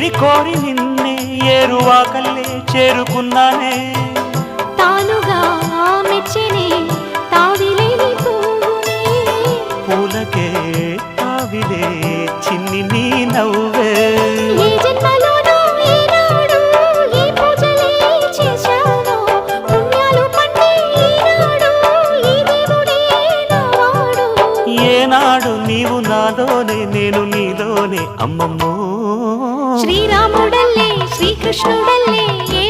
ఏరి కోరి నిన్నే ఏరువాకల్లే చేరుకున్నానే తానుగా మెచ్చినే తావిలేని పువ్వునే పూలకే తావిలే చిన్ని నీ నవ్వే ఏ జన్మలోనో ఈనాడు ఈ పూజలే చేశాను పుణ్యాలు పండే ఈనాడు ఈ దేవుడే నావాడు ఏనాడు నీవు నాలోనే నేను నీలోనే అమ్మమ్మో శ్రీరాముడల్లే శ్రీకృష్ణుడల్లే ఏ